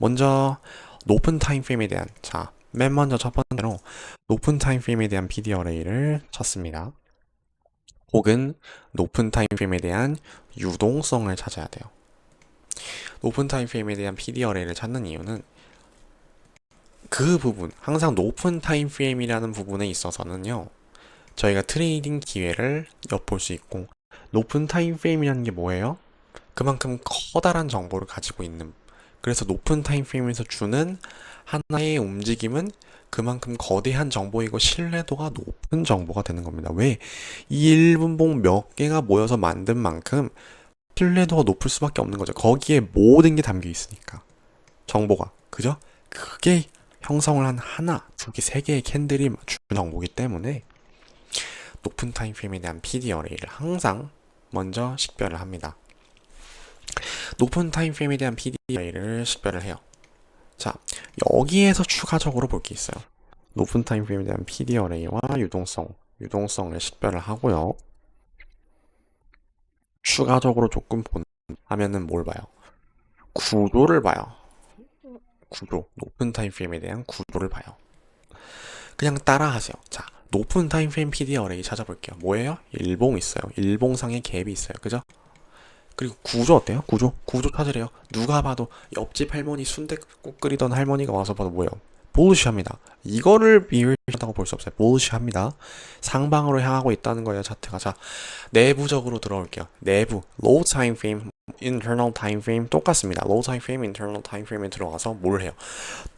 먼저 높은 타임프레임에 대한, 자, 맨 먼저 첫 번째로 높은 타임프레임에 대한 PD 어레이를 찾습니다. 혹은 높은 타임프레임에 대한 유동성을 찾아야 돼요. 높은 타임프레임에 대한 PD 어레이를 찾는 이유는 그 부분, 항상 높은 타임프레임이라는 부분에 있어서는요, 저희가 트레이딩 기회를 엿볼 수 있고, 높은 타임프레임이라는 게 뭐예요? 그만큼 커다란 정보를 가지고 있는, 그래서 높은 타임프레임에서 주는 하나의 움직임은 그만큼 거대한 정보이고 신뢰도가 높은 정보가 되는 겁니다. 왜? 이 1분봉 몇 개가 모여서 만든 만큼 신뢰도가 높을 수밖에 없는 거죠. 거기에 모든 게 담겨 있으니까. 정보가. 그죠? 그게 형성을 한 하나, 두 개, 세 개의 캔들이 주는 정보이기 때문에 높은 타임프레임에 대한 PD 어레이를 항상 먼저 식별을 합니다. 높은 타임프레임에 대한 PD 어레이를 식별을 해요. 자, 여기에서 추가적으로 볼 게 있어요. 높은 타임프레임에 대한 PD 어레이와 유동성을 식별을 하고요. 추가적으로 조금 하면은 뭘 봐요? 구조를 봐요. 구조, 높은 타임프레임에 대한 구조를 봐요. 그냥 따라하세요. 자, 높은 타임프레임 PD 어레이 찾아볼게요. 뭐예요? 일봉 있어요. 일봉상의 갭이 있어요. 그죠? 그리고 구조 어때요? 구조 찾으래요. 누가 봐도 옆집 할머니 순댓국 끓이던 할머니가 와서 봐도 뭐예요? 볼리시합니다. 이거를 비율한다고 볼 수 없어요. 볼리시합니다. 상방으로 향하고 있다는 거예요, 차트가. 자, 내부적으로 들어올게요. 내부, low time frame, internal time frame 똑같습니다. low time frame, internal time frame에 들어가서 뭘 해요?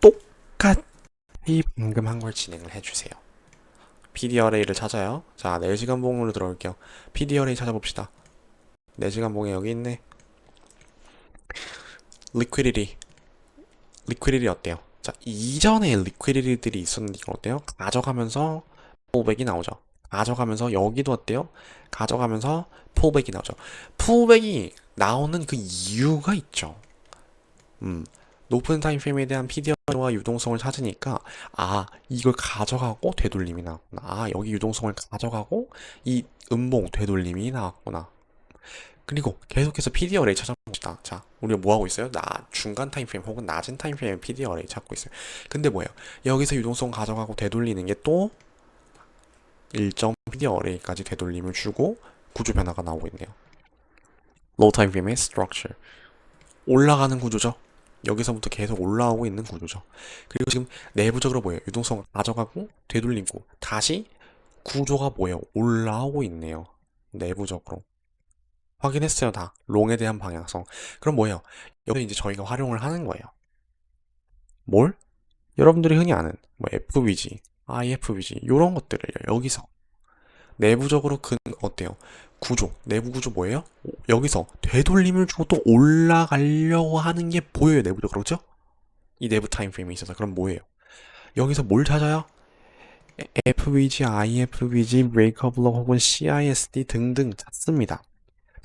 똑같이 방금 한 걸 진행을 해주세요. PD 어레이를 찾아요. 자, 4시간 봉으로 들어올게요. PD 어레이 찾아봅시다. 4시간 봉에 여기 있네. 리퀴디티 어때요? 자, 이전에 리퀴디티들이 있었는데 이거 어때요? 가져가면서 풀백이 나오죠. 가져가면서 여기도 어때요? 가져가면서 풀백이 나오죠. 풀백이 나오는 그 이유가 있죠. 높은 타임프레임에 대한 PD와 유동성을 찾으니까 이걸 가져가고 되돌림이 나왔구나. 여기 유동성을 가져가고 이 음봉 되돌림이 나왔구나. 그리고 계속해서 PD 어레이 찾아봅시다. 자, 우리가 뭐 하고 있어요? 중간 타임프레임 혹은 낮은 타임프레임 PD 어레이 찾고 있어요. 근데 뭐예요? 여기서 유동성 가져가고 되돌리는 게 또 일정 PD 어레이까지 되돌림을 주고 구조 변화가 나오고 있네요. low time frame의 structure. 올라가는 구조죠. 여기서부터 계속 올라오고 있는 구조죠. 그리고 지금 내부적으로 뭐예요? 유동성을 가져가고 되돌리고 다시 구조가 뭐예요? 올라오고 있네요. 내부적으로. 확인했어요, 다. 롱에 대한 방향성. 그럼 뭐예요? 여기 이제 저희가 활용을 하는 거예요. 뭘? 여러분들이 흔히 아는 뭐 FVG, IFVG 이런 것들을 여기서 내부적으로 어때요? 구조, 내부 구조 뭐예요? 여기서 되돌림을 주고 또 올라가려고 하는 게 보여요, 내부적으로. 그렇죠? 이 내부 타임프레임이 있어서. 그럼 뭐예요? 여기서 뭘 찾아요? FVG, IFVG, 브레이커 블록 혹은 CISD 등등 찾습니다.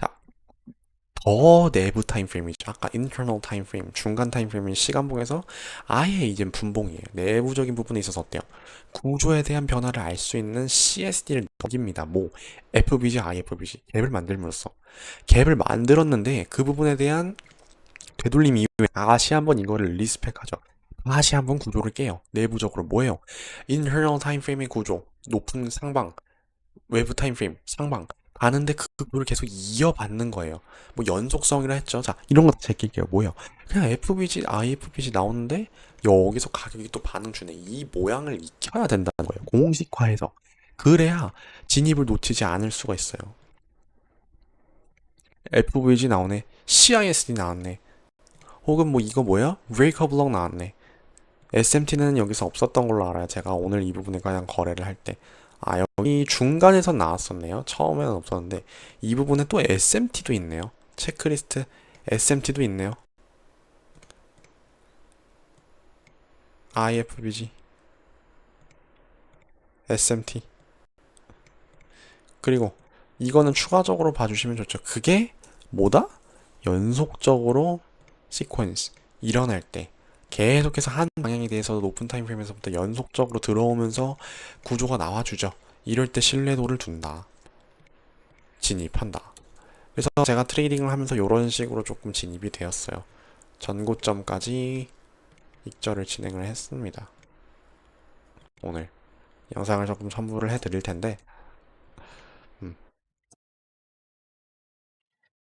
자, 더 내부 타임프레임이죠. 아까 internal 타임프레임, 중간 타임프레임인 시간봉에서 아예 이제 분봉이에요. 내부적인 부분에 있어서 어때요? 구조에 대한 변화를 알 수 있는 CSD를 넘깁니다. 뭐 FBG, IFBG 갭을 만들면서 갭을 만들었는데 그 부분에 대한 되돌림 이후에 다시 한번 이거를 리스펙하죠. 다시 한번 구조를 깨요. 내부적으로 뭐예요? internal 타임프레임의 구조, 높은 상방, 외부 타임프레임, 상방 가는데 그 구조를 계속 이어받는 거예요. 뭐 연속성이라 했죠. 자, 이런 거 제낄게요. 뭐예요? 그냥 FBG, IFBG 나오는데 여기서 가격이 또 반응 주네. 이 모양을 익혀야 된다는 거예요. 공식화해서. 그래야 진입을 놓치지 않을 수가 있어요. FVG 나오네. CISD 나왔네. 혹은 뭐 이거 뭐야? 브레이커 블록 나왔네. SMT는 여기서 없었던 걸로 알아요. 제가 오늘 이 부분에 그냥 거래를 할 때. 여기 중간에서 나왔었네요. 처음에는 없었는데 이 부분에 또 SMT도 있네요. 체크리스트 SMT도 있네요. IFBG, SMT. 그리고 이거는 추가적으로 봐주시면 좋죠. 그게 뭐다? 연속적으로 시퀀스 일어날 때 계속해서 한 방향에 대해서 높은 타임프레임에서부터 연속적으로 들어오면서 구조가 나와주죠. 이럴 때 신뢰도를 둔다. 진입한다. 그래서 제가 트레이딩을 하면서 이런 식으로 조금 진입이 되었어요. 전고점까지 익절을 진행을 했습니다. 오늘 영상을 조금 첨부를 해드릴 텐데, 음,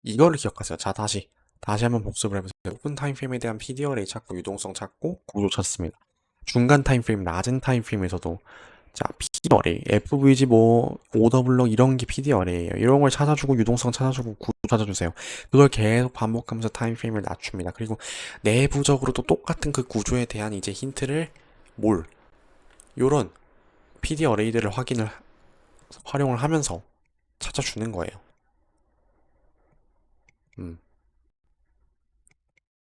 이거를 기억하세요. 자, 다시 한번 복습을 해보세요. 높은 타임프레임에 대한 PDRA 찾고 유동성 찾고 구조 찾습니다. 중간 타임프레임, 낮은 타임프레임에서도 자, PDRA, FVG 뭐 오더블럭 이런 게 PDRA예요. 이런 걸 찾아주고 유동성 찾아주고 구조 찾아주세요. 그걸 계속 반복하면서 타임프레임을 낮춥니다. 그리고 내부적으로도 똑같은 그 구조에 대한 이제 힌트를 요런 PDRA들을 활용을 하면서 찾아주는 거예요. 음,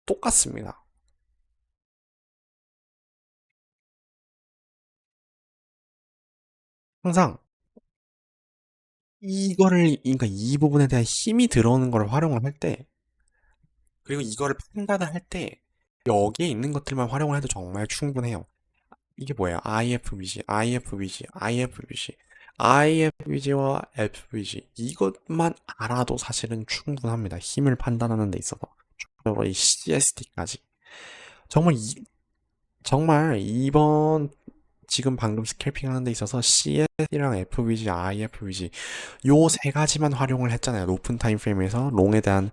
똑같습니다. 항상 그러니까 이 부분에 대한 힘이 들어오는 걸 활용을 할 때, 그리고 이거를 판단을 할 때, 여기에 있는 것들만 활용을 해도 정말 충분해요. 이게 뭐예요? IFBG, IFBG, IFBG, IFBG와 FBG. 이것만 알아도 사실은 충분합니다. 힘을 판단하는 데 있어서. 그리고 이 CST까지. 정말 정말 이번 지금 방금 스캘핑 하는 데 있어서 CS랑 FVG, IFVG 요 세 가지만 활용을 했잖아요. 높은 타임프레임에서 롱에 대한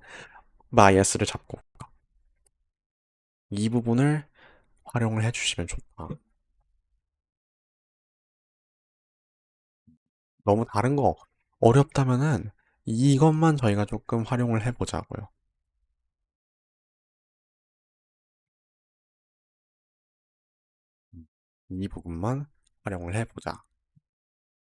바이어스를 잡고 이 부분을 활용을 해주시면 좋다. 너무 다른 거 어렵다면은 이것만 저희가 조금 활용을 해보자고요. 이 부분만 활용을 해보자.